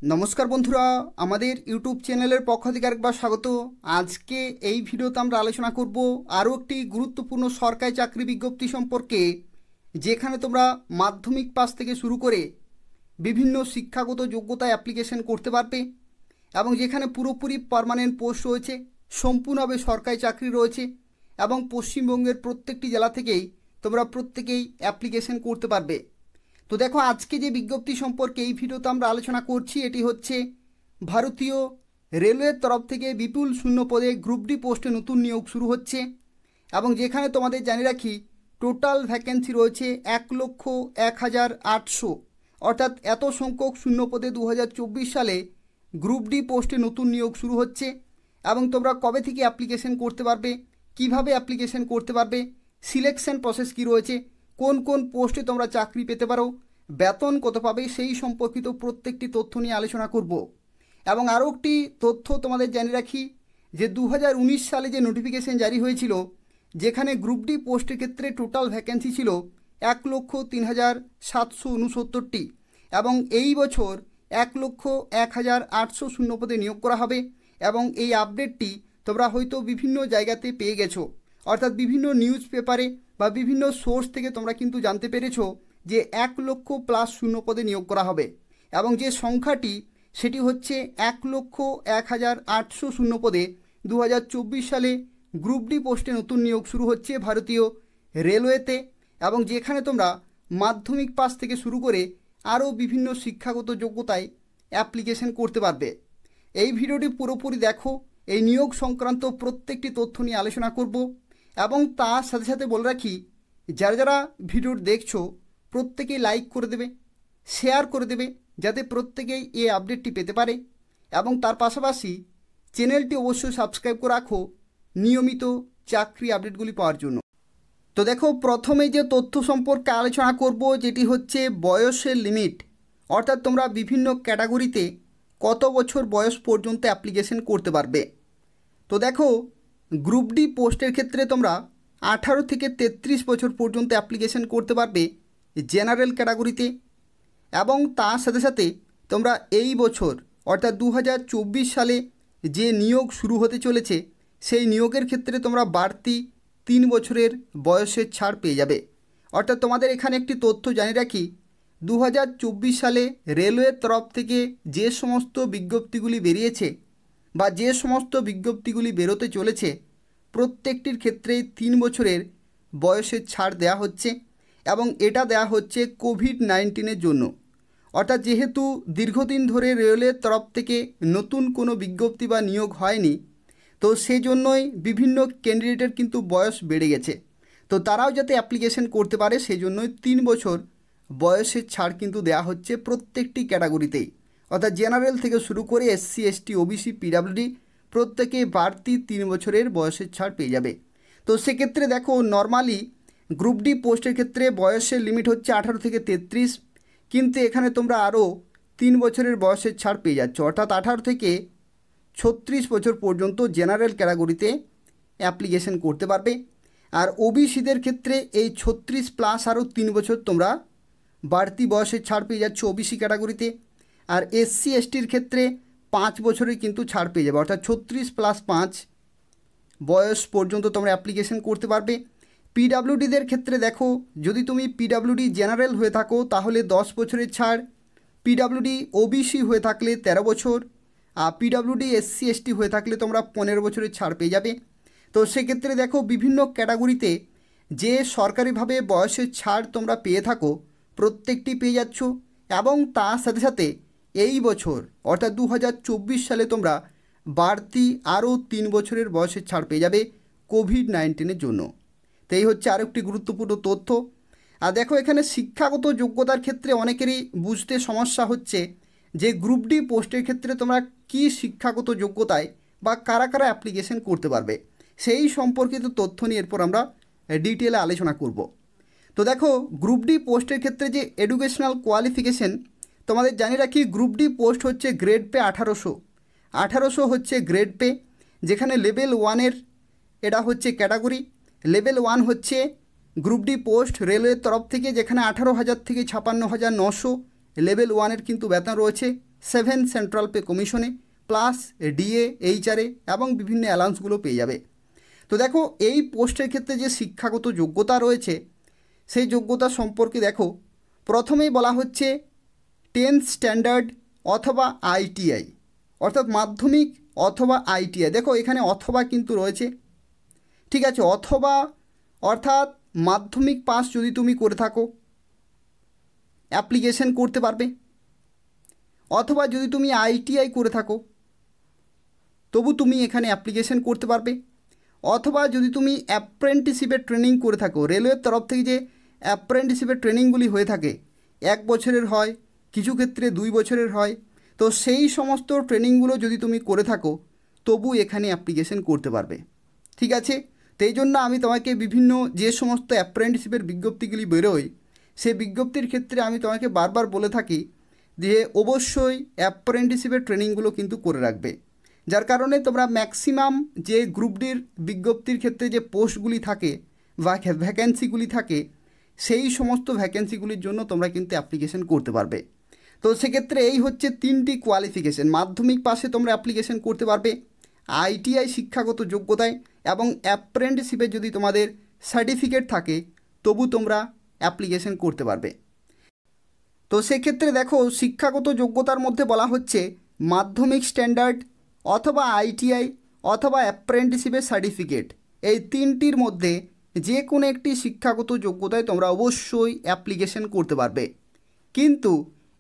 নমস্কার বন্ধুরা, আমাদের ইউটিউব চ্যানেলের পক্ষ থেকে আরেকবার স্বাগত। আজকে এই ভিডিওতে আমরা আলোচনা করব আরও একটি গুরুত্বপূর্ণ সরকারি চাকরি বিজ্ঞপ্তি সম্পর্কে, যেখানে তোমরা মাধ্যমিক পাস থেকে শুরু করে বিভিন্ন শিক্ষাগত যোগ্যতায় অ্যাপ্লিকেশন করতে পারবে এবং যেখানে পুরোপুরি পার্মানেন্ট পোস্ট রয়েছে, সম্পূর্ণভাবে সরকারি চাকরি রয়েছে এবং পশ্চিমবঙ্গের প্রত্যেকটি জেলা থেকেই তোমরা প্রত্যেকেই অ্যাপ্লিকেশন করতে পারবে। তো দেখো, আজকে যে বিজ্ঞপ্তি সম্পর্কে এই ভিডিওতে আমরা আলোচনা করছি, এটি হচ্ছে ভারতীয় রেলওয়ের তরফ থেকে বিপুল শূন্য পদে গ্রুপ ডি পোস্টে নতুন নিয়োগ শুরু হচ্ছে এবং যেখানে তোমাদের জানিয়ে রাখি টোটাল ভ্যাকেন্সি রয়েছে 1,01,800, অর্থাৎ এত সংখ্যক শূন্য পদে 2024 সালে গ্রুপ ডি পোস্টে নতুন নিয়োগ শুরু হচ্ছে। এবং তোমরা কবে থেকে অ্যাপ্লিকেশন করতে পারবে, কিভাবে অ্যাপ্লিকেশন করতে পারবে, সিলেকশন প্রসেস কী রয়েছে, কোন কোন পোস্টে তোমরা চাকরি পেতে পারো, বেতন কত পাবে, সেই সম্পর্কিত প্রত্যেকটি তথ্য নিয়ে আলোচনা করব। এবং আরও একটি তথ্য তোমাদের জানিয়ে রাখি যে 2019 সালে যে নোটিফিকেশন জারি হয়েছিল, যেখানে গ্রুপ ডি পোস্টের ক্ষেত্রে টোটাল ভ্যাকেন্সি ছিল 1,03,769টি এবং এই বছর 1,01,800 শূন্যপদে নিয়োগ করা হবে। এবং এই আপডেটটি তোমরা হয়তো বিভিন্ন জায়গাতে পেয়ে গেছো, অর্থাৎ বিভিন্ন নিউজ পেপারে বা বিভিন্ন সোর্স থেকে তোমরা কিন্তু জানতে পেরেছো যে 1,00,000+ শূন্যপদে নিয়োগ করা হবে এবং যে সংখ্যাটি সেটি হচ্ছে 1,01,800 শূন্যপদে 2024 সালে গ্রুপ ডি পোস্টে নতুন নিয়োগ শুরু হচ্ছে ভারতীয় রেলওয়েতে। এবং যেখানে তোমরা মাধ্যমিক পাস থেকে শুরু করে আরও বিভিন্ন শিক্ষাগত যোগ্যতায় অ্যাপ্লিকেশন করতে পারবে। এই ভিডিওটি পুরোপুরি দেখো, এই নিয়োগ সংক্রান্ত প্রত্যেকটি তথ্য নিয়ে আলোচনা করব। এবং তার সাথে সাথে বলে রাখি, যারা যারা ভিডিওটি দেখছো প্রত্যেকেই লাইক করে দেবে, শেয়ার করে দেবে, যাতে প্রত্যেকেই এই আপডেটটি পেতে পারে। এবং তার পাশাপাশি চ্যানেলটি অবশ্যই সাবস্ক্রাইব করে রাখো নিয়মিত চাকরি আপডেটগুলি পাওয়ার জন্য। তো দেখো, প্রথমে যে তথ্য সম্পর্কে আলোচনা করব, যেটি হচ্ছে বয়সের লিমিট, অর্থাৎ তোমরা বিভিন্ন ক্যাটাগরিতে কত বছর বয়স পর্যন্ত অ্যাপ্লিকেশন করতে পারবে। তো দেখো, গ্রুপ ডি পোস্টের ক্ষেত্রে তোমরা 18 থেকে 33 বছর পর্যন্ত অ্যাপ্লিকেশন করতে পারবে জেনারেল ক্যাটাগরিতে। এবং তার সাথে সাথে তোমরা এই বছর অর্থাৎ 2024 সালে যে নিয়োগ শুরু হতে চলেছে, সেই নিয়োগের ক্ষেত্রে তোমরা বাড়তি 3 বছরের বয়সের ছাড় পেয়ে যাবে। অর্থাৎ তোমাদের এখানে একটি তথ্য জানিয়ে রাখি, 2024 সালে রেলওয়ের তরফ থেকে যে সমস্ত বিজ্ঞপ্তিগুলি বেরিয়েছে বা যে সমস্ত বিজ্ঞপ্তিগুলি বেরোতে চলেছে, প্রত্যেকটির ক্ষেত্রেই 3 বছরের বয়সের ছাড় দেওয়া হচ্ছে। এবং এটা দেওয়া হচ্ছে কোভিড-19-এর জন্য। অর্থাৎ যেহেতু দীর্ঘদিন ধরে রেলওয়ের তরফ থেকে নতুন কোনো বিজ্ঞপ্তি বা নিয়োগ হয়নি, তো সেজন্যই বিভিন্ন ক্যান্ডিডেটের কিন্তু বয়স বেড়ে গেছে। তো তারাও যাতে অ্যাপ্লিকেশন করতে পারে, সেই জন্যই 3 বছর বয়সের ছাড় কিন্তু দেওয়া হচ্ছে প্রত্যেকটি ক্যাটাগরিতেই। অর্থাৎ জেনারেল থেকে শুরু করে SC, ST, OBC, PWD প্রত্যেকে বাড়তি 3 বছরের বয়সের ছাড় পেয়ে যাবে। তো সেক্ষেত্রে দেখো, নর্মালি গ্রুপ ডি পোস্টের ক্ষেত্রে বয়সের লিমিট হচ্ছে 18 থেকে 33, কিন্তু এখানে তোমরা আরও 3 বছরের বয়সের ছাড় পেয়ে যাচ্ছ, অর্থাৎ 18 থেকে 36 বছর পর্যন্ত জেনারেল ক্যাটাগরিতে অ্যাপ্লিকেশন করতে পারবে। আর ওবিসিদের ক্ষেত্রে এই 36+ আরও 3 বছর তোমরা বাড়তি বয়সের ছাড় পেয়ে যাচ্ছ ওবিসি ক্যাটাগরিতে। আর SC, STর ক্ষেত্রে 5 বছরের কিন্তু ছাড় পেয়ে যাবে, অর্থাৎ 36+5 বয়স পর্যন্ত তোমরা অ্যাপ্লিকেশন করতে পারবে। PWDদের ক্ষেত্রে দেখো, যদি তুমি PWD জেনারেল হয়ে থাকো তাহলে 10 বছরের ছাড়, PWD OBC হয়ে থাকলে 13 বছর, আর PWD SC, ST হয়ে থাকলে তোমরা 15 বছরের ছাড় পেয়ে যাবে। তো সেক্ষেত্রে দেখো, বিভিন্ন ক্যাটাগরিতে যে সরকারিভাবে বয়সের ছাড় তোমরা পেয়ে থাকো প্রত্যেকটি পেয়ে যাচ্ছ। এবং তার সাথে সাথে এই বছর অর্থাৎ 2024 সালে তোমরা বাড়তি আরও 3 বছরের বয়সের ছাড় পেয়ে যাবে কোভিড-19-এর জন্য। তো এই হচ্ছে আরেকটি গুরুত্বপূর্ণ তথ্য। আর দেখো, এখানে শিক্ষাগত যোগ্যতার ক্ষেত্রে অনেকেরই বুঝতে সমস্যা হচ্ছে যে গ্রুপ ডি পোস্টের ক্ষেত্রে তোমরা কী শিক্ষাগত যোগ্যতায় বা কারা কারা অ্যাপ্লিকেশন করতে পারবে, সেই সম্পর্কিত তথ্য নিয়ে এরপর আমরা ডিটেলে আলোচনা করব। তো দেখো, গ্রুপ ডি পোস্টের ক্ষেত্রে যে এডুকেশনাল কোয়ালিফিকেশন তোমাদের জানিয়ে রাখি, গ্রুপ ডি পোস্ট হচ্ছে গ্রেড পে 1800 হচ্ছে গ্রেড পে, যেখানে লেভেল 1-এর এটা হচ্ছে ক্যাটাগরি। লেভেল 1 হচ্ছে গ্রুপ ডি পোস্ট রেলওয়ের তরফ থেকে, যেখানে 18,000 থেকে 56,900 লেভেল 1-এর কিন্তু বেতন রয়েছে 7 সেন্ট্রাল পে কমিশনে, প্লাস ডিএ, এইচআরএ এবং বিভিন্ন অ্যালাউন্সগুলো পেয়ে যাবে। তো দেখো এই পোস্টের ক্ষেত্রে যে শিক্ষাগত যোগ্যতা রয়েছে সেই যোগ্যতা সম্পর্কে দেখো প্রথমেই বলা হচ্ছে 10th স্ট্যান্ডার্ড অথবা আইটিআই, অর্থাৎ মাধ্যমিক অথবা আইটিআই। দেখো এখানে অথবা কিন্তু রয়েছে, ঠিক আছে, অথবা অর্থাৎ মাধ্যমিক পাস যদি তুমি করে থাকো অ্যাপ্লিকেশন করতে পারবে, অথবা যদি তুমি আইটিআই করে থাকো তবু তুমি এখানে অ্যাপ্লিকেশন করতে পারবে, অথবা যদি তুমি অ্যাপ্রেন্টিসশিপের ট্রেনিং করে থাকো, রেলওয়ের তরফ থেকে যে অ্যাপ্রেন্টিসশিপের ট্রেনিংগুলি হয়ে থাকে 1 বছরের হয়, কিছু ক্ষেত্রে 2 বছরের হয়, তো সেই সমস্ত ট্রেনিংগুলো যদি তুমি করে থাকো তবু এখানে অ্যাপ্লিকেশন করতে পারবে, ঠিক আছে। তো এই জন্য আমি তোমাকে বিভিন্ন যে সমস্ত অ্যাপ্রেন্টিসশিপের বিজ্ঞপ্তিগুলি বেরোয় সেই বিজ্ঞপ্তির ক্ষেত্রে আমি তোমাকে বারবার বলে থাকি যে অবশ্যই অ্যাপ্রেন্টিসশিপের ট্রেনিংগুলো কিন্তু করে রাখবে, যার কারণে তোমরা ম্যাক্সিমাম যে গ্রুপ ডির বিজ্ঞপ্তির ক্ষেত্রে যে পোস্টগুলি থাকে বা ভ্যাকেন্সিগুলি থাকে সেই সমস্ত ভ্যাকেন্সিগুলির জন্য তোমরা কিন্তু অ্যাপ্লিকেশন করতে পারবে। তো সেক্ষেত্রে এই হচ্ছে 3টি কোয়ালিফিকেশন, মাধ্যমিক পাশে তোমরা অ্যাপ্লিকেশন করতে পারবে, আইটিআই শিক্ষাগত যোগ্যতায় এবং অ্যাপ্রেন্টিসশিপে যদি তোমাদের সার্টিফিকেট থাকে তবু তোমরা অ্যাপ্লিকেশন করতে পারবে। তো সেক্ষেত্রে দেখো শিক্ষাগত যোগ্যতার মধ্যে বলা হচ্ছে মাধ্যমিক স্ট্যান্ডার্ড অথবা আইটিআই অথবা অ্যাপ্রেন্টিসশিপের সার্টিফিকেট, এই 3টির মধ্যে যে কোনো একটি শিক্ষাগত যোগ্যতায় তোমরা অবশ্যই অ্যাপ্লিকেশন করতে পারবে। কিন্তু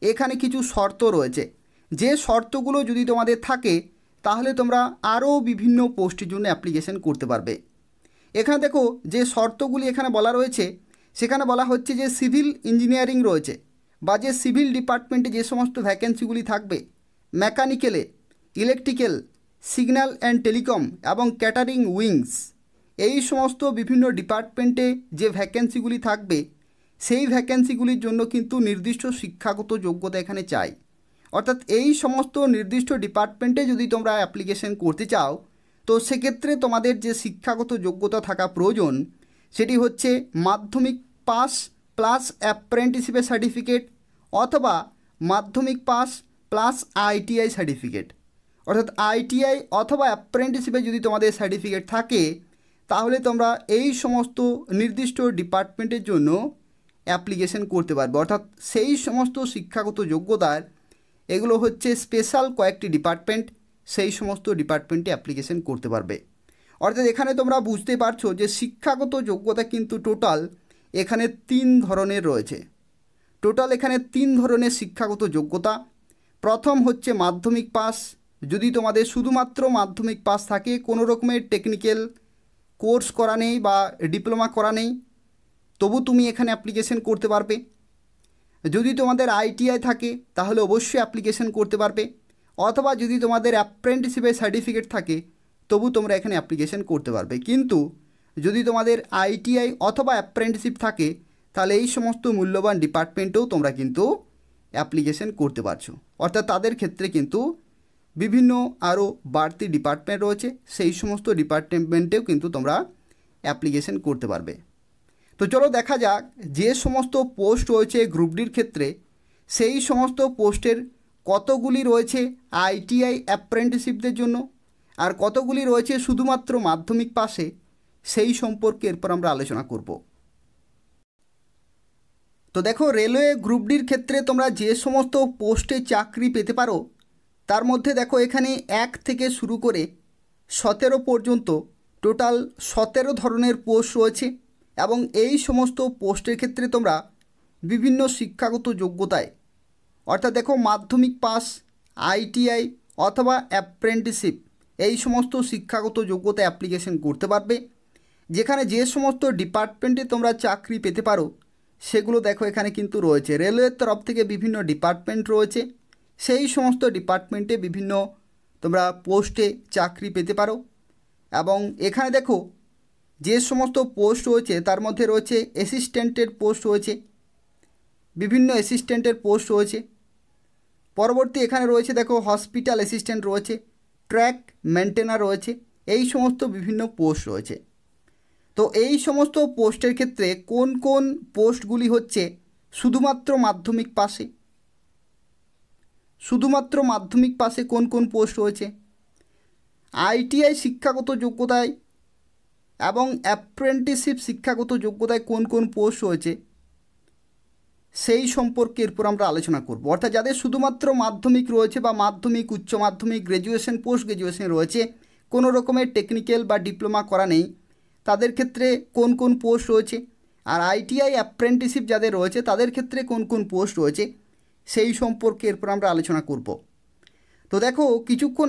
এখানে কিছু শর্ত রয়েছে, যে শর্তগুলো যদি তোমাদের থাকে তাহলে তোমরা আরও বিভিন্ন পোস্টের জন্য অ্যাপ্লিকেশন করতে পারবে। এখানে দেখো যে শর্তগুলি এখানে বলা রয়েছে, সেখানে বলা হচ্ছে যে সিভিল ইঞ্জিনিয়ারিং রয়েছে বা যে সিভিল ডিপার্টমেন্টে যে সমস্ত ভ্যাকেন্সিগুলি থাকবে, মেকানিক্যালে, ইলেকট্রিক্যাল, সিগন্যাল অ্যান্ড টেলিকম এবং ক্যাটারিং উইংস, এই সমস্ত বিভিন্ন ডিপার্টমেন্টে যে ভ্যাকেন্সিগুলি থাকবে সেই ভ্যাকেন্সিগুলির জন্য কিন্তু নির্দিষ্ট শিক্ষাগত যোগ্যতা এখানে চাই। অর্থাৎ এই সমস্ত নির্দিষ্ট ডিপার্টমেন্টে যদি তোমরা অ্যাপ্লিকেশন করতে চাও তো সেক্ষেত্রে তোমাদের যে শিক্ষাগত যোগ্যতা থাকা প্রয়োজন সেটি হচ্ছে মাধ্যমিক পাস প্লাস অ্যাপ্রেন্টিসশিপের সার্টিফিকেট অথবা মাধ্যমিক পাস প্লাস আইটিআই সার্টিফিকেট। অর্থাৎ আইটিআই অথবা অ্যাপ্রেন্টিসশিপে যদি তোমাদের সার্টিফিকেট থাকে তাহলে তোমরা এই সমস্ত নির্দিষ্ট ডিপার্টমেন্টের জন্য অ্যাপ্লিকেশন করতে পারবে। অর্থাৎ সেই সমস্ত শিক্ষাগত যোগ্যতার এগুলো হচ্ছে স্পেশাল কয়েকটি ডিপার্টমেন্ট, সেই সমস্ত ডিপার্টমেন্টে অ্যাপ্লিকেশন করতে পারবে। অর্থাৎ এখানে তোমরা বুঝতে পারছো যে শিক্ষাগত যোগ্যতা কিন্তু টোটাল এখানে 3 ধরনের রয়েছে। টোটাল এখানে 3 ধরনের শিক্ষাগত যোগ্যতা। প্রথম হচ্ছে মাধ্যমিক পাস, যদি তোমাদের শুধুমাত্র মাধ্যমিক পাস থাকে, কোনো রকমের টেকনিক্যাল কোর্স করা নেই বা ডিপ্লোমা করা নেই, তবু তুমি এখানে অ্যাপ্লিকেশন করতে পারবে। যদি তোমাদের আইটিআই থাকে তাহলে অবশ্যই অ্যাপ্লিকেশন করতে পারবে, অথবা যদি তোমাদের অ্যাপ্রেন্টিসশিপের সার্টিফিকেট থাকে তবু তোমরা এখানে অ্যাপ্লিকেশন করতে পারবে। কিন্তু যদি তোমাদের আইটিআই অথবা অ্যাপ্রেন্টিসশিপ থাকে তাহলে এই সমস্ত মূল্যবান ডিপার্টমেন্টেও তোমরা কিন্তু অ্যাপ্লিকেশন করতে পারছো। অর্থাৎ তাদের ক্ষেত্রে কিন্তু বিভিন্ন আরও বাড়তি ডিপার্টমেন্ট রয়েছে, সেই সমস্ত ডিপার্টমেন্টেও কিন্তু তোমরা অ্যাপ্লিকেশন করতে পারবে। তো চলো দেখা যাক যে সমস্ত পোস্ট রয়েছে গ্রুপ ডির ক্ষেত্রে সেই সমস্ত পোস্টের কতগুলি রয়েছে আইটিআই অ্যাপ্রেন্টিসশিপদের জন্য আর কতগুলি রয়েছে শুধুমাত্র মাধ্যমিক পাশে, সেই সম্পর্কে এরপর আমরা আলোচনা করব। তো দেখো রেলওয়ে গ্রুপ ডির ক্ষেত্রে তোমরা যে সমস্ত পোস্টে চাকরি পেতে পারো তার মধ্যে দেখো এখানে 1 থেকে শুরু করে 17 পর্যন্ত টোটাল 17 ধরনের পোস্ট রয়েছে এবং এই সমস্ত পোস্টের ক্ষেত্রে তোমরা বিভিন্ন শিক্ষাগত যোগ্যতায় অর্থাৎ দেখো মাধ্যমিক পাস, আইটিআই অথবা অ্যাপ্রেন্টিসশিপ এই সমস্ত শিক্ষাগত যোগ্যতা অ্যাপ্লিকেশন করতে পারবে। যেখানে যে সমস্ত ডিপার্টমেন্টে তোমরা চাকরি পেতে পারো সেগুলো দেখো এখানে কিন্তু রয়েছে। রেলওয়ের তরফ থেকে বিভিন্ন ডিপার্টমেন্ট রয়েছে, সেই সমস্ত ডিপার্টমেন্টে বিভিন্ন তোমরা পোস্টে চাকরি পেতে পারো। এবং এখানে দেখো যে সমস্ত পোস্ট রয়েছে তার মধ্যে রয়েছে অ্যাসিস্ট্যান্টের পোস্ট রয়েছে, বিভিন্ন অ্যাসিস্ট্যান্টের পোস্ট রয়েছে। পরবর্তী এখানে রয়েছে দেখো হসপিটাল অ্যাসিস্ট্যান্ট রয়েছে, ট্র্যাক মেনটেনার রয়েছে, এই সমস্ত বিভিন্ন পোস্ট রয়েছে। তো এই সমস্ত পোস্টের ক্ষেত্রে কোন কোন পোস্টগুলি হচ্ছে শুধুমাত্র মাধ্যমিক পাশে, শুধুমাত্র মাধ্যমিক পাশে কোন কোন পোস্ট রয়েছে, আইটিআই শিক্ষাগত যোগ্যতায় এবং অ্যাপ্রেন্টিসশিপ শিক্ষাগত যোগ্যতায় কোন কোন পোস্ট রয়েছে সেই সম্পর্কে এরপর আমরা আলোচনা করব। অর্থাৎ যাদের শুধুমাত্র মাধ্যমিক রয়েছে বা মাধ্যমিক, উচ্চ মাধ্যমিক, গ্র্যাজুয়েশন, পোস্ট গ্র্যাজুয়েশন রয়েছে, কোনো রকমের টেকনিক্যাল বা ডিপ্লোমা করা নেই, তাদের ক্ষেত্রে কোন কোন পোস্ট রয়েছে, আর আইটিআই অ্যাপ্রেন্টিসশিপ যাদের রয়েছে তাদের ক্ষেত্রে কোন কোন পোস্ট রয়েছে সেই সম্পর্কে এরপর আমরা আলোচনা করব। তো দেখো, কিছুক্ষণ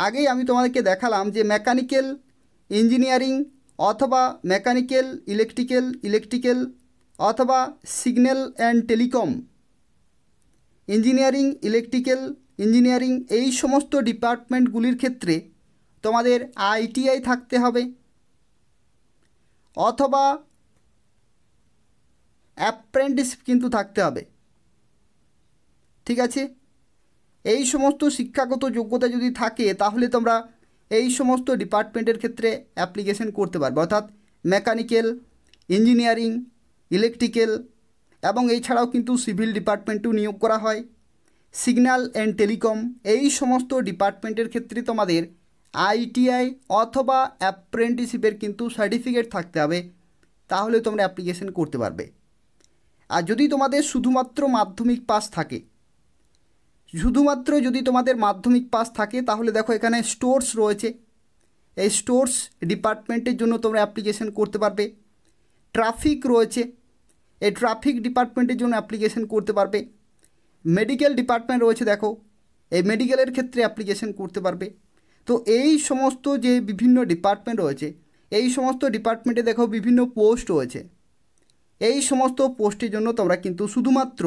আগেই আমি তোমাদেরকে দেখালাম যে মেকানিক্যাল ইঞ্জিনিয়ারিং অথবা মেকানিক্যাল ইলেকট্রিক্যাল অথবা signal and telecom engineering, electrical engineering, এই সমস্ত ডিপার্টমেন্টগুলির ক্ষেত্রে তোমাদের আইটিআই থাকতে হবে অথবা অ্যাপ্রেন্টিসশিপ কিন্তু থাকতে হবে। ঠিক আছে, এই সমস্ত শিক্ষাগত যোগ্যতা যদি থাকে তাহলে তোমরা এই সমস্ত ডিপার্টমেন্টের ক্ষেত্রে অ্যাপ্লিকেশন করতে পারবে। অর্থাৎ মেকানিক্যাল, ইঞ্জিনিয়ারিং, ইলেকট্রিক্যাল এবং এছাড়াও কিন্তু সিভিল ডিপার্টমেন্টেও নিয়োগ করা হয়, সিগন্যাল অ্যান্ড টেলিকম, এই সমস্ত ডিপার্টমেন্টের ক্ষেত্রে তোমাদের আইটিআই অথবা অ্যাপ্রেন্টিসশিপের কিন্তু সার্টিফিকেট থাকতে হবে, তাহলে তোমরা অ্যাপ্লিকেশন করতে পারবে। আর যদি তোমাদের শুধুমাত্র মাধ্যমিক পাস থাকে, যদি তোমাদের মাধ্যমিক পাস থাকে তাহলে দেখো এখানে স্টোর্স রয়েছে, এই স্টোর্স ডিপার্টমেন্টের জন্য তোমরা অ্যাপ্লিকেশন করতে পারবে। ট্রাফিক রয়েছে, এই ট্রাফিক ডিপার্টমেন্টের জন্য অ্যাপ্লিকেশন করতে পারবে। মেডিকেল ডিপার্টমেন্ট রয়েছে, দেখো এই মেডিকেলের ক্ষেত্রে অ্যাপ্লিকেশন করতে পারবে। তো এই সমস্ত যে বিভিন্ন ডিপার্টমেন্ট রয়েছে, এই সমস্ত ডিপার্টমেন্টে দেখো বিভিন্ন পোস্ট রয়েছে, এই সমস্ত পোস্টের জন্য তোমরা কিন্তু শুধুমাত্র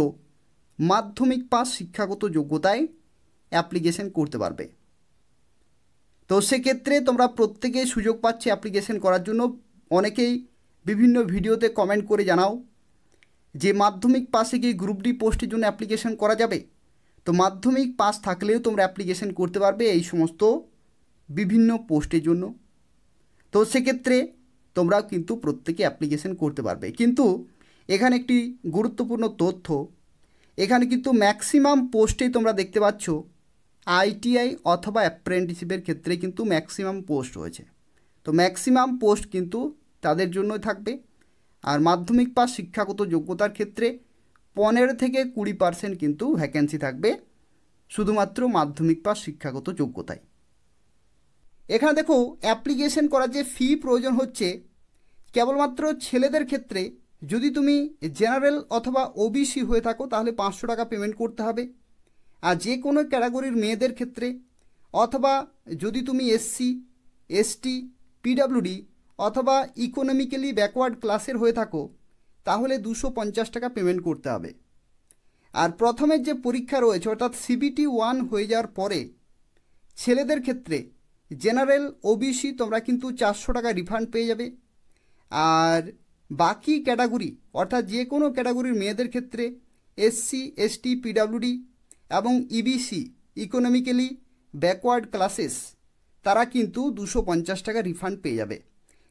মাধ্যমিক পাস শিক্ষাগত যোগ্যতায় অ্যাপ্লিকেশন করতে পারবে। তো সেক্ষেত্রে তোমরা প্রত্যেকে সুযোগ পাচ্ছে অ্যাপ্লিকেশন করার জন্য। অনেকেই বিভিন্ন ভিডিওতে কমেন্ট করে জানাও যে মাধ্যমিক পাসে কি গ্রুপ ডি পোস্টের জন্য অ্যাপ্লিকেশন করা যাবে। তো মাধ্যমিক পাস থাকলেও তোমরা অ্যাপ্লিকেশন করতে পারবে এই সমস্ত বিভিন্ন পোস্টের জন্য। তো সেক্ষেত্রে তোমরা কিন্তু প্রত্যেকে অ্যাপ্লিকেশন করতে পারবে। কিন্তু এখানে একটি গুরুত্বপূর্ণ তথ্য, এখানে কিন্তু ম্যাক্সিমাম পোস্টেই তোমরা দেখতে পাচ্ছ আইটিআই অথবা অ্যাপ্রেন্টিসশিপের ক্ষেত্রে কিন্তু ম্যাক্সিমাম পোস্ট রয়েছে। তো ম্যাক্সিমাম পোস্ট কিন্তু তাদের জন্যই থাকবে। আর মাধ্যমিক পাস শিক্ষাগত যোগ্যতার ক্ষেত্রে 15 থেকে 20% কিন্তু ভ্যাকেন্সি থাকবে শুধুমাত্র মাধ্যমিক পাস শিক্ষাগত যোগ্যতায়। এখানে দেখো অ্যাপ্লিকেশন করার যে ফি প্রয়োজন হচ্ছে, কেবলমাত্র ছেলেদের ক্ষেত্রে যদি তুমি জেনারেল অথবা ওবিসি হয়ে থাকো তাহলে 500 টাকা পেমেন্ট করতে হবে। আর যে কোনো ক্যাটাগরির মেয়েদের ক্ষেত্রে অথবা যদি তুমি এসসি, এসটি, পিডাব্লিউডি অথবা ইকোনমিক্যালি ব্যাকওয়ার্ড ক্লাসের হয়ে থাকো তাহলে 250 টাকা পেমেন্ট করতে হবে। আর প্রথমের যে পরীক্ষা রয়েছে অর্থাৎ সিবিটি 1 হয়ে যাওয়ার পরে ছেলেদের ক্ষেত্রে জেনারেল, ওবিসি তোমরা কিন্তু 400 টাকা রিফান্ড পেয়ে যাবে। আর বাকি ক্যাটাগরি অর্থাৎ যে কোনো ক্যাটাগরির মেয়েদের ক্ষেত্রে এসসি, এসটি, পিডাব্লিউডি এবং ইবিসি, ইকোনমিক্যালি ব্যাকওয়ার্ড ক্লাসেস, তারা কিন্তু 250 টাকা রিফান্ড পেয়ে যাবে।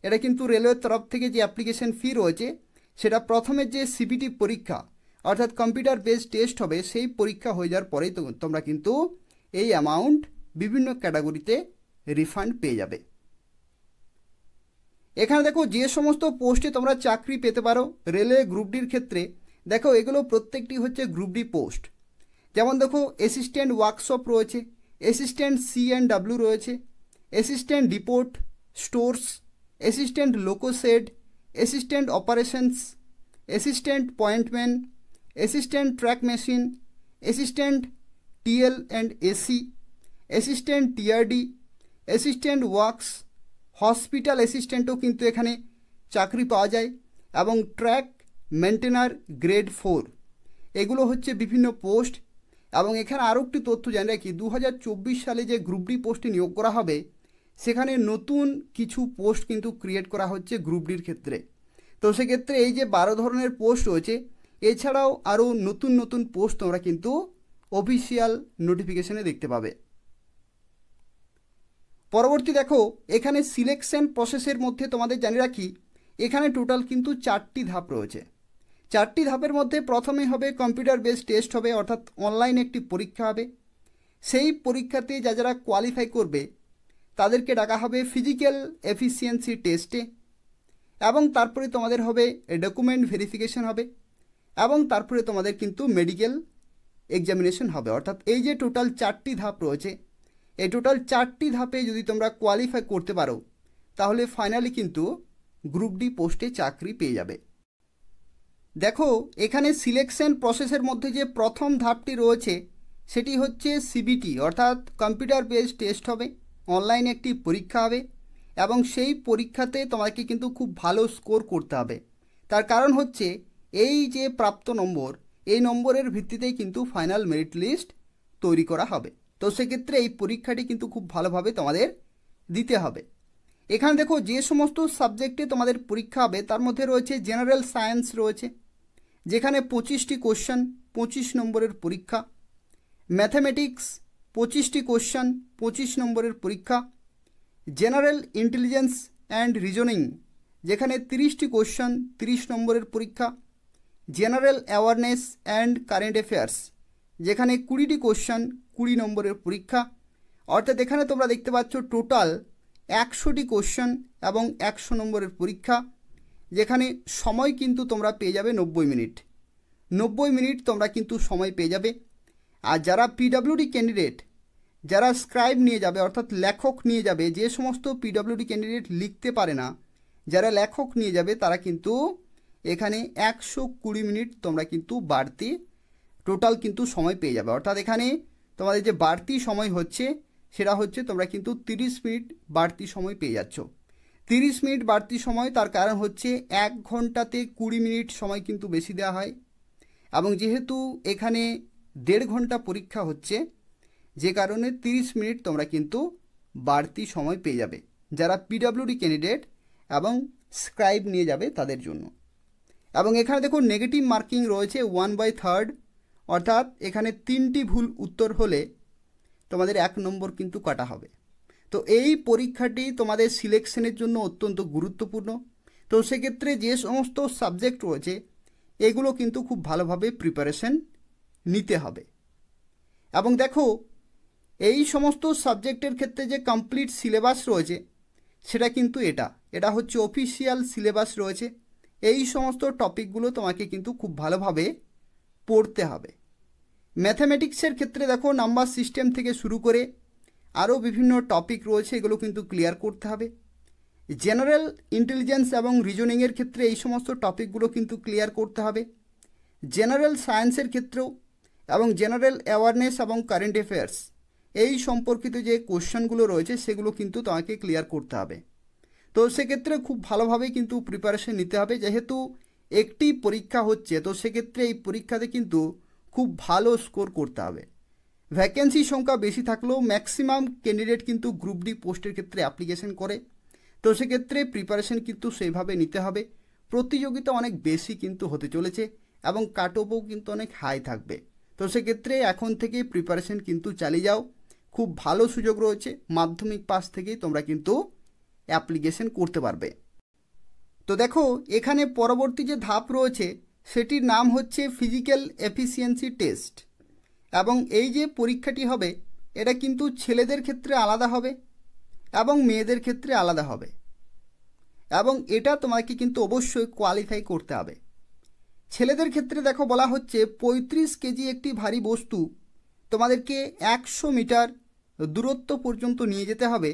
এটা কিন্তু রেলওয়ের তরফ থেকে যে অ্যাপ্লিকেশন ফি রয়েছে সেটা প্রথমের যে সিবিটি পরীক্ষা অর্থাৎ কম্পিউটার বেসড টেস্ট হবে, সেই পরীক্ষা হয়ে যাওয়ার পরেই তোমরা কিন্তু এই অ্যামাউন্ট বিভিন্ন ক্যাটাগরিতে রিফান্ড পেয়ে যাবে। এখানে দেখো যে সমস্ত পোস্টে তোমরা চাকরি পেতে পারো রেলওয়ে গ্রুপ ডির ক্ষেত্রে, দেখো এগুলো প্রত্যেকটি হচ্ছে গ্রুপ ডি পোস্ট। যেমন দেখো অ্যাসিস্ট্যান্ট ওয়ার্কশপ রয়েছে, অ্যাসিস্ট্যান্ট C&W রয়েছে, assistant depot stores, assistant loco shed, assistant operations, assistant pointsman, assistant track machine, assistant TL&AC, assistant TRD, assistant works, hospital অ্যাসিস্ট্যান্টও কিন্তু এখানে চাকরি পাওয়া যায় এবং ট্র্যাক মেনটেনার গ্রেড 4, এগুলো হচ্ছে বিভিন্ন পোস্ট। এবং এখানে আরও একটি তথ্য জানি রাখি, 2024 সালে যে গ্রুপ ডি পোস্টে নিয়োগ করা হবে সেখানে নতুন কিছু পোস্ট কিন্তু ক্রিয়েট করা হচ্ছে গ্রুপ ডির ক্ষেত্রে। তো সেক্ষেত্রে এই যে 12 ধরনের পোস্ট রয়েছে, এছাড়াও আরও নতুন নতুন পোস্ট তোমরা কিন্তু অফিসিয়াল নোটিফিকেশনে দেখতে পাবে। পরবর্তী দেখো এখানে সিলেকশন প্রসেসের মধ্যে তোমাদের জানিয়ে রাখি, এখানে টোটাল কিন্তু 4টি ধাপ রয়েছে। 4টি ধাপের মধ্যে প্রথমে হবে কম্পিউটার বেসড টেস্ট হবে, অর্থাৎ অনলাইন একটি পরীক্ষা হবে। সেই পরীক্ষাতে যারা কোয়ালিফাই করবে তাদেরকে ডাকা হবে ফিজিক্যাল এফিসিয়েন্সি টেস্টে, এবং তারপরে তোমাদের হবে ডকুমেন্ট ভেরিফিকেশন হবে, এবং তারপরে তোমাদের কিন্তু মেডিকেল এক্সামিনেশন হবে। অর্থাৎ এই যে টোটাল 4টি ধাপ রয়েছে, এই টোটাল 4টি ধাপে যদি তোমরা কোয়ালিফাই করতে পারো তাহলে ফাইনালি কিন্তু গ্রুপ ডি পোস্টে চাকরি পেয়ে যাবে। দেখো এখানে সিলেকশন প্রসেসের মধ্যে যে প্রথম ধাপটি রয়েছে সেটি হচ্ছে সিবিটি, অর্থাৎ কম্পিউটার বেসড টেস্ট হবে, অনলাইনে একটি পরীক্ষা হবে, এবং সেই পরীক্ষাতে তোমাকে কিন্তু খুব ভালো স্কোর করতে হবে। তার কারণ হচ্ছে এই যে প্রাপ্ত নম্বর, এই নম্বরের ভিত্তিতেই কিন্তু ফাইনাল মেরিট লিস্ট তৈরি করা হবে। তো সেক্ষেত্রে এই পরীক্ষাটি কিন্তু খুব ভালোভাবে তোমাদের দিতে হবে। এখানে দেখো যে সমস্ত সাবজেক্টে তোমাদের পরীক্ষা হবে তার মধ্যে রয়েছে জেনারেল সায়েন্স রয়েছে, যেখানে 25টি কোশ্চেন 25 নম্বরের পরীক্ষা, ম্যাথামেটিক্স 25টি কোশ্চেন 25 নম্বরের পরীক্ষা, জেনারেল ইন্টেলিজেন্স অ্যান্ড রিজনিং যেখানে 30টি কোশ্চেন 30 নম্বরের পরীক্ষা, general awareness and current affairs যেখানে 20টি কোশ্চেন 20 নম্বরের পরীক্ষা। অর্থাৎ এখানে তোমরা দেখতে পাচ্ছ টোটাল 100টি কোশ্চেন এবং 100 নম্বরের পরীক্ষা, যেখানে সময় কিন্তু তোমরা পেয়ে যাবে 90 মিনিট। 90 মিনিট তোমরা কিন্তু সময় পেয়ে যাবে। আর যারা পিডব্লিউডি ক্যান্ডিডেট, যারা স্ক্রাইব নিয়ে যাবে অর্থাৎ লেখক নিয়ে যাবে, যে সমস্ত পিডব্লিউডি ক্যান্ডিডেট লিখতে পারে না, যারা লেখক নিয়ে যাবে তারা কিন্তু এখানে 120 মিনিট তোমরা কিন্তু বাড়তি টোটাল কিন্তু সময় পেয়ে যাবে। অর্থাৎ এখানে তোমাদের যে বাড়তি সময় হচ্ছে সেটা হচ্ছে তোমরা কিন্তু 30 মিনিট বাড়তি সময় পেয়ে যাচ্ছ। 30 মিনিট বাড়তি সময়, তার কারণ হচ্ছে 1 ঘন্টাতে 20 মিনিট সময় কিন্তু বেশি দেওয়া হয়, এবং যেহেতু এখানে 1.5 ঘন্টা পরীক্ষা হচ্ছে যে কারণে 30 মিনিট তোমরা কিন্তু বাড়তি সময় পেয়ে যাবে যারা পিডব্লিউডি ক্যান্ডিডেট এবং স্ক্রাইব নিয়ে যাবে তাদের জন্য। এবং এখানে দেখো নেগেটিভ মার্কিং রয়েছে 1/3, অর্থাৎ এখানে 3টি ভুল উত্তর হলে তোমাদের 1 নম্বর কিন্তু কাটা হবে। তো এই পরীক্ষাটি তোমাদের সিলেকশনের জন্য অত্যন্ত গুরুত্বপূর্ণ। তো সেক্ষেত্রে যে সমস্ত সাবজেক্ট রয়েছে এগুলো কিন্তু খুব ভালোভাবে প্রিপারেশন নিতে হবে। এবং দেখো এই সমস্ত সাবজেক্টের ক্ষেত্রে যে কমপ্লিট সিলেবাস রয়েছে সেটা কিন্তু এটা হচ্ছে অফিসিয়াল সিলেবাস রয়েছে। এই সমস্ত টপিকগুলো তোমাকে কিন্তু খুব ভালোভাবে পড়তে হবে। ম্যাথামেটিক্সের ক্ষেত্রে দেখো নাম্বার সিস্টেম থেকে শুরু করে আরও বিভিন্ন টপিক রয়েছে, এগুলো কিন্তু ক্লিয়ার করতে হবে। জেনারেল ইন্টেলিজেন্স এবং রিজনিংয়ের ক্ষেত্রে এই সমস্ত টপিকগুলো কিন্তু ক্লিয়ার করতে হবে। জেনারেল সায়েন্সের ক্ষেত্রেও এবং জেনারেল অ্যাওয়ারনেস এবং কারেন্ট অ্যাফেয়ার্স এই সম্পর্কিত যে কোশ্চেনগুলো রয়েছে সেগুলো কিন্তু তোমাকে ক্লিয়ার করতে হবে। তো সেক্ষেত্রে খুব ভালোভাবে কিন্তু প্রিপারেশন নিতে হবে, যেহেতু একটি পরীক্ষা হচ্ছে তো সেক্ষেত্রে এই পরীক্ষাতে কিন্তু খুব ভালো স্কোর করতে হবে। ভ্যাকেন্সি সংখ্যা বেশি থাকলেও ম্যাক্সিমাম ক্যান্ডিডেট কিন্তু গ্রুপ ডি পোস্টের ক্ষেত্রে অ্যাপ্লিকেশন করে। তো সেক্ষেত্রে প্রিপারেশন কিন্তু সেইভাবে নিতে হবে। প্রতিযোগিতা অনেক বেশি কিন্তু হতে চলেছে এবং কাট অফও কিন্তু অনেক হাই থাকবে। তো সেক্ষেত্রে এখন থেকে প্রিপারেশন কিন্তু চালিয়ে যাও, খুব ভালো সুযোগ রয়েছে। মাধ্যমিক পাস থেকেই তোমরা কিন্তু অ্যাপ্লিকেশন করতে পারবে। তো দেখো এখানে পরবর্তী যে ধাপ রয়েছে সেটির নাম হচ্ছে ফিজিক্যাল এফিসিয়েন্সি টেস্ট, এবং এই যে পরীক্ষাটি হবে এটা কিন্তু ছেলেদের ক্ষেত্রে আলাদা হবে এবং মেয়েদের ক্ষেত্রে আলাদা হবে, এবং এটা তোমাকে কিন্তু অবশ্যই কোয়ালিফাই করতে হবে। ছেলেদের ক্ষেত্রে দেখো বলা হচ্ছে 35 কেজি একটি ভারী বস্তু তোমাদেরকে 100 মিটার দূরত্ব পর্যন্ত নিয়ে যেতে হবে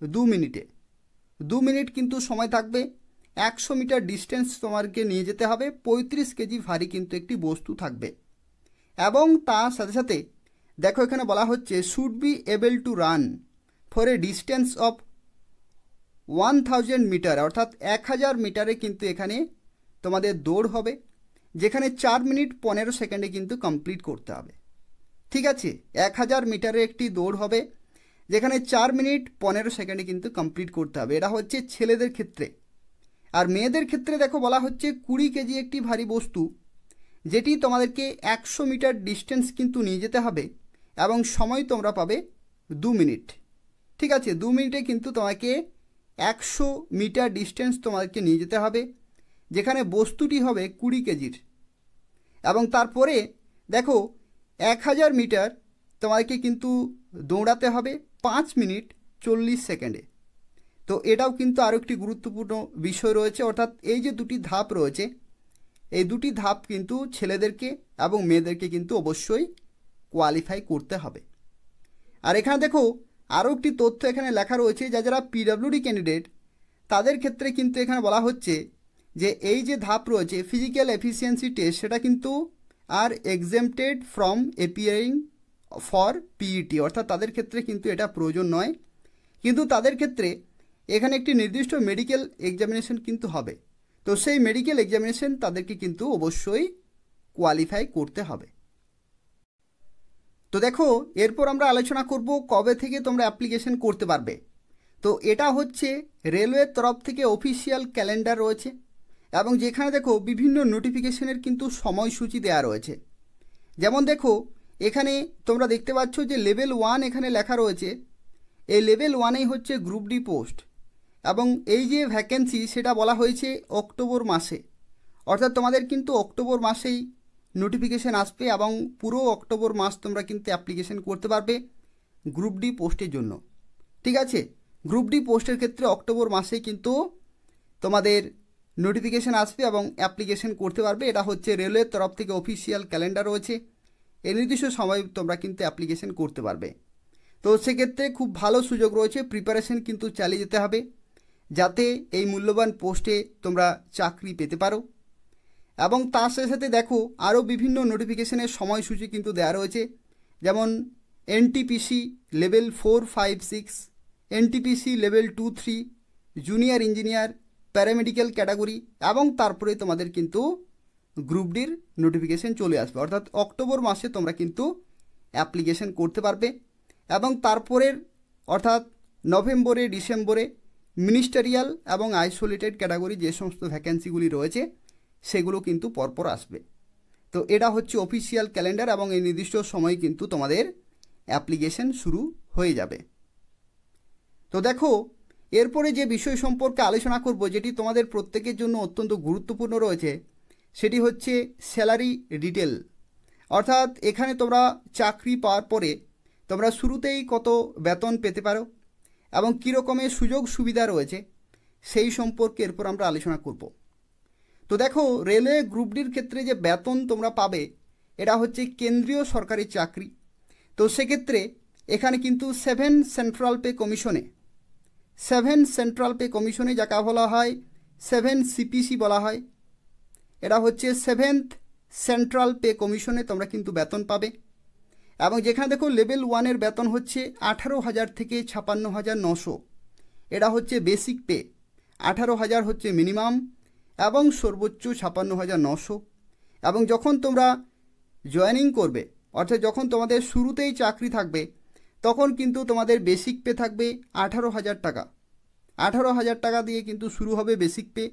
2 মিনিটে। 2 মিনিট কিন্তু সময় থাকবে। 100 মিটার ডিস্টেন্স তোমাকে নিয়ে যেতে হবে, 35 কেজি ভারী কিন্তু একটি বস্তু থাকবে। এবং তার সাথে সাথে দেখো এখানে বলা হচ্ছে should be able to run for a distance of 1000 metre, অর্থাৎ 1000 মিটারে কিন্তু এখানে তোমাদের দৌড় হবে, যেখানে 4 মিনিট 15 সেকেন্ডে কিন্তু কমপ্লিট করতে হবে। ঠিক আছে, 1000 মিটারে একটি দৌড় হবে যেখানে 4 মিনিট 15 সেকেন্ডে কিন্তু কমপ্লিট করতে হবে। এটা হচ্ছে ছেলেদের ক্ষেত্রে। আর মেয়েদের ক্ষেত্রে দেখো বলা হচ্ছে 20 কেজি একটি ভারী বস্তু যেটি তোমাদেরকে 100 মিটার ডিস্টেন্স কিন্তু নিয়ে যেতে হবে এবং সময় তোমরা পাবে 2 মিনিট। ঠিক আছে, 2 মিনিটে কিন্তু তোমাকে 100 মিটার ডিস্টেন্স তোমাদেরকে নিয়ে যেতে হবে, যেখানে বস্তুটি হবে 20 কেজির। এবং তারপরে দেখো 1000 মিটার তোমাকে কিন্তু দৌড়াতে হবে 5 মিনিট 40 সেকেন্ডে। তো এটাও কিন্তু আরও একটি গুরুত্বপূর্ণ বিষয় রয়েছে, অর্থাৎ এই যে দুটি ধাপ রয়েছে, এই দুটি ধাপ কিন্তু ছেলেদেরকে এবং মেয়েদেরকে কিন্তু অবশ্যই কোয়ালিফাই করতে হবে। আর এখানে দেখো আরও একটি তথ্য এখানে লেখা রয়েছে, যারা পিডব্লিউডি ক্যান্ডিডেট তাদের ক্ষেত্রে কিন্তু এখানে বলা হচ্ছে যে এই যে ধাপ রয়েছে ফিজিক্যাল এফিসিয়েন্সি টেস্ট, সেটা কিন্তু আর exempted from appearing for PET, অর্থাৎ তাদের ক্ষেত্রে কিন্তু এটা প্রয়োজন নয়, কিন্তু তাদের ক্ষেত্রে এখানে একটি নির্দিষ্ট মেডিকেল এক্সামিনেশন কিন্তু হবে। তো সেই মেডিকেল এক্সামিনেশন তাদেরকে কিন্তু অবশ্যই কোয়ালিফাই করতে হবে। তো দেখো এরপর আমরা আলোচনা করব কবে থেকে তোমরা অ্যাপ্লিকেশন করতে পারবে। তো এটা হচ্ছে রেলওয়ের তরফ থেকে অফিসিয়াল ক্যালেন্ডার রয়েছে, এবং যেখানে দেখো বিভিন্ন নোটিফিকেশনের কিন্তু সময়সূচি দেওয়া রয়েছে। যেমন দেখো এখানে তোমরা দেখতে পাচ্ছ যে লেভেল 1 এখানে লেখা রয়েছে, এই লেভেল 1এই হচ্ছে গ্রুপ ডি পোস্ট, এবং এই যে ভ্যাকেন্সি সেটা বলা হয়েছে অক্টোবর মাসে, অর্থাৎ তোমাদের কিন্তু অক্টোবর মাসেই নোটিফিকেশান আসবে এবং পুরো অক্টোবর মাস তোমরা কিন্তু অ্যাপ্লিকেশন করতে পারবে গ্রুপ ডি পোস্টের জন্য। ঠিক আছে, গ্রুপ ডি পোস্টের ক্ষেত্রে অক্টোবর মাসেই কিন্তু তোমাদের নোটিফিকেশান আসবে এবং অ্যাপ্লিকেশন করতে পারবে। এটা হচ্ছে রেলওয়ের তরফ থেকে অফিসিয়াল ক্যালেন্ডার রয়েছে, এই নির্দিষ্ট সময় তোমরা কিন্তু অ্যাপ্লিকেশন করতে পারবে। তো সেক্ষেত্রে খুব ভালো সুযোগ রয়েছে, প্রিপারেশন কিন্তু চালিয়ে যেতে হবে যাতে এই মূল্যবান পোস্টে তোমরা চাকরি পেতে পারো। এবং তার সাথে সাথে দেখো আরও বিভিন্ন নোটিফিকেশনের সময়সূচি কিন্তু দেওয়া রয়েছে, যেমন NTPC level 4, 5, 6, NTPC level 2, 3, junior engineer, paramedical category, এবং তারপরে তোমাদের কিন্তু গ্রুপ ডির নোটিফিকেশন চলে আসবে, অর্থাৎ অক্টোবর মাসে তোমরা কিন্তু অ্যাপ্লিকেশন করতে পারবে। এবং তারপরের অর্থাৎ নভেম্বরে ডিসেম্বরে মিনিস্টারিয়াল এবং আইসোলেটেড ক্যাটাগরি যে সমস্ত ভ্যাকেন্সিগুলি রয়েছে সেগুলো কিন্তু পরপর আসবে। তো এটা হচ্ছে অফিসিয়াল ক্যালেন্ডার, এবং এই নির্দিষ্ট সময় কিন্তু তোমাদের অ্যাপ্লিকেশন শুরু হয়ে যাবে। তো দেখো এরপরে যে বিষয় সম্পর্কে আলোচনা করব, যেটি তোমাদের প্রত্যেকের জন্য অত্যন্ত গুরুত্বপূর্ণ রয়েছে, সেটি হচ্ছে স্যালারি ডিটেল, অর্থাৎ এখানে তোমরা চাকরি পাওয়ার পরে তোমরা শুরুতেই কত বেতন পেতে পারো এবং কী রকমের সুযোগ সুবিধা রয়েছে সেই সম্পর্কে এরপর আমরা আলোচনা করব। তো দেখো রেলওয়ে গ্রুপ ডির ক্ষেত্রে যে বেতন তোমরা পাবে এটা হচ্ছে কেন্দ্রীয় সরকারি চাকরি। তো সেক্ষেত্রে এখানে কিন্তু 7 সেন্ট্রাল পে কমিশনে যাকে বলা হয় 7 সিপিসি বলা হয়, এটা হচ্ছে 7th সেন্ট্রাল পে কমিশনে তোমরা কিন্তু বেতন পাবে। এবং যেখানে দেখো লেভেল 1-এর বেতন হচ্ছে 18,000 থেকে 56,900, এটা হচ্ছে বেসিক পে, 18,000 হচ্ছে মিনিমাম এবং সর্বোচ্চ 56,900। এবং যখন তোমরা জয়েনিং করবে, অর্থাৎ যখন তোমাদের শুরুতেই চাকরি থাকবে, তখন কিন্তু তোমাদের বেসিক পে থাকবে 18,000 টাকা। 18,000 টাকা দিয়ে কিন্তু শুরু হবে বেসিক পে,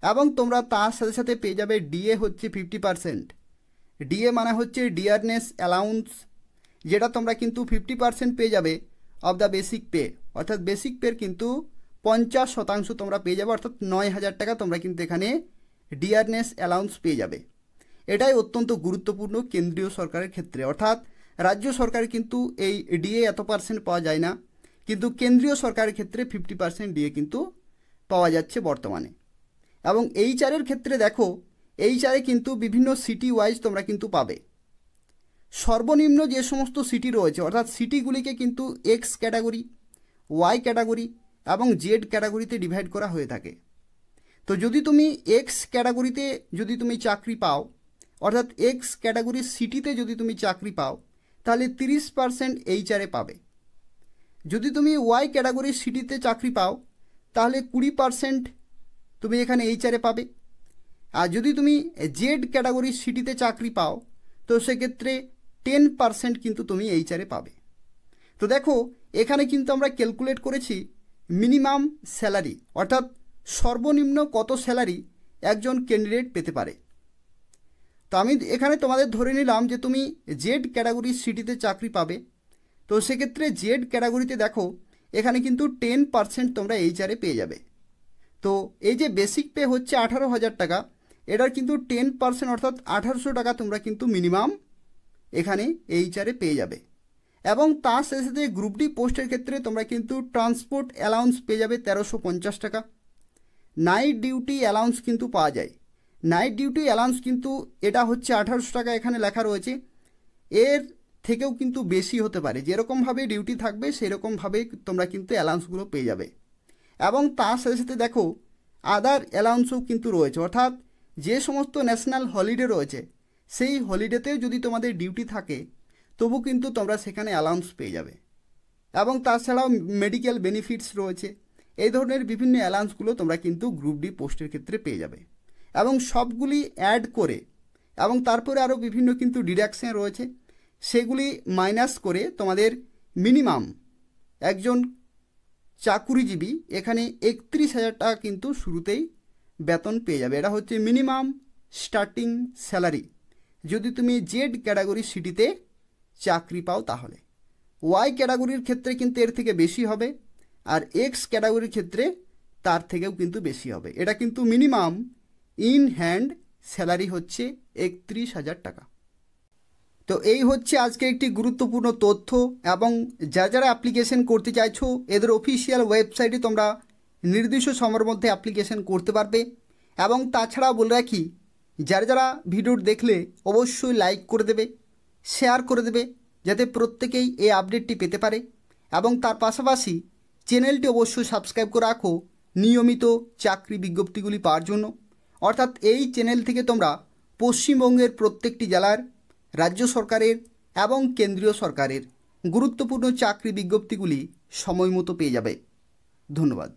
এবং তোমরা তার সাথে সাথে পেয়ে যাবে ডিএ হচ্ছে 50%। ডিএ মানে হচ্ছে ডিয়ারনেস অ্যালাউন্স, যেটা তোমরা কিন্তু 50% পেয়ে যাবে অফ দ্য বেসিক পে, অর্থাৎ বেসিক পের কিন্তু 50% তোমরা পেয়ে যাবে, অর্থাৎ 9,000 টাকা তোমরা কিন্তু এখানে ডিয়ারনেস অ্যালাউন্স পেয়ে যাবে। এটাই অত্যন্ত গুরুত্বপূর্ণ কেন্দ্রীয় সরকারের ক্ষেত্রে, অর্থাৎ রাজ্য সরকারের কিন্তু এই ডিএ এত পার্সেন্ট পাওয়া যায় না, কিন্তু কেন্দ্রীয় সরকারের ক্ষেত্রে 50% ডিএ কিন্তু পাওয়া যাচ্ছে বর্তমানে। এবং এইচআরের ক্ষেত্রে দেখো এইচআরে কিন্তু বিভিন্ন সিটি ওয়াইজ তোমরা কিন্তু পাবে। সর্বনিম্ন যে সমস্ত সিটি রয়েছে, অর্থাৎ সিটিগুলিকে কিন্তু এক্স ক্যাটাগরি, ওয়াই ক্যাটাগরি এবং জেড ক্যাটাগরিতে ডিভাইড করা হয়ে থাকে। তো যদি তুমি এক্স ক্যাটাগরিতে যদি তুমি চাকরি পাও, অর্থাৎ এক্স ক্যাটাগরির সিটিতে যদি তুমি চাকরি পাও, তাহলে 30% এইচআরে পাবে। যদি তুমি ওয়াই ক্যাটাগরির সিটিতে চাকরি পাও, তাহলে 20% তুমি এখানে এইচআরে পাবে। আর যদি তুমি জেড ক্যাটাগরির সিটিতে চাকরি পাও, তো সেক্ষেত্রে 10% কিন্তু তুমি এইচআরে পাবে। তো দেখো এখানে কিন্তু আমরা ক্যালকুলেট করেছি মিনিমাম স্যালারি, অর্থাৎ সর্বনিম্ন কত স্যালারি একজন ক্যান্ডিডেট পেতে পারে। তো আমি এখানে তোমাদের ধরে নিলাম যে তুমি জেড ক্যাটাগরির সিটিতে চাকরি পাবে, তো সেক্ষেত্রে জেড ক্যাটাগরিতে দেখো এখানে কিন্তু 10% তোমরা এইচআরে পেয়ে যাবে। তো এই যে বেসিক পে হচ্ছে 18,000 টাকা, এটার কিন্তু 10% অর্থাৎ 1,800 টাকা তোমরা কিন্তু মিনিমাম এখানে এইচআরে পেয়ে যাবে। এবং তার সাথে সাথে গ্রুপ ডি পোস্টের ক্ষেত্রে তোমরা কিন্তু ট্রান্সপোর্ট অ্যালাউন্স পেয়ে যাবে 1350 টাকা। নাইট ডিউটি অ্যালাউন্স কিন্তু পাওয়া যায়। নাইট ডিউটি অ্যালাউন্স কিন্তু এটা হচ্ছে 1800 টাকা এখানে লেখা রয়েছে, এর থেকেও কিন্তু বেশি হতে পারে। যেরকমভাবে ডিউটি থাকবে সেরকমভাবে তোমরা কিন্তু অ্যালাউন্সগুলো পেয়ে যাবে। এবং তার সাথে সাথে দেখো আদার অ্যালাউন্সও কিন্তু রয়েছে, অর্থাৎ যে সমস্ত ন্যাশনাল হলিডে রয়েছে সেই হলিডেতেও যদি তোমাদের ডিউটি থাকে তবু কিন্তু তোমরা সেখানে অ্যালাউন্স পেয়ে যাবে। এবং তাছাড়াও মেডিকেল বেনিফিটস রয়েছে, এই ধরনের বিভিন্ন অ্যালাউন্সগুলো তোমরা কিন্তু গ্রুপ ডি পোস্টের ক্ষেত্রে পেয়ে যাবে। এবং সবগুলি অ্যাড করে এবং তারপরে আরও বিভিন্ন কিন্তু ডিডাকশন রয়েছে, সেগুলি মাইনাস করে তোমাদের মিনিমাম একজন চাকুরিজীবী এখানে 31,000 টাকা কিন্তু শুরুতেই বেতন পেয়ে যাবে। এটা হচ্ছে মিনিমাম স্টার্টিং স্যালারি যদি তুমি জেড ক্যাটাগরি সিটিতে চাকরি পাও তাহলে। ওয়াই ক্যাটাগরির ক্ষেত্রে কিন্তু এর থেকে বেশি হবে, আর এক্স ক্যাটাগরির ক্ষেত্রে তার থেকেও কিন্তু বেশি হবে। এটা কিন্তু মিনিমাম ইন হ্যান্ড স্যালারি হচ্ছে 31,000 টাকা। তো এই হচ্ছে আজকে একটি গুরুত্বপূর্ণ তথ্য। এবং যারা অ্যাপ্লিকেশন করতে চাইছো এদের অফিসিয়াল ওয়েবসাইটে তোমরা নির্দিষ্ট সময়ের মধ্যে অ্যাপ্লিকেশন করতে পারবে। এবং তাছাড়াও বলে রাখি, যারা ভিডিও দেখলে অবশ্যই লাইক করে দেবে, শেয়ার করে দেবে, যাতে প্রত্যেকেই এই আপডেটটি পেতে পারে। এবং তার পাশাপাশি চ্যানেলটি অবশ্যই সাবস্ক্রাইব করে রাখো নিয়মিত চাকরি বিজ্ঞপ্তিগুলি পাওয়ার জন্য। অর্থাৎ এই চ্যানেল থেকে তোমরা পশ্চিমবঙ্গের প্রত্যেকটি জেলার, রাজ্য সরকারের এবং কেন্দ্রীয় সরকারের গুরুত্বপূর্ণ চাকরি বিজ্ঞপ্তিগুলি সময় মতো পেয়ে যাবে। ধন্যবাদ।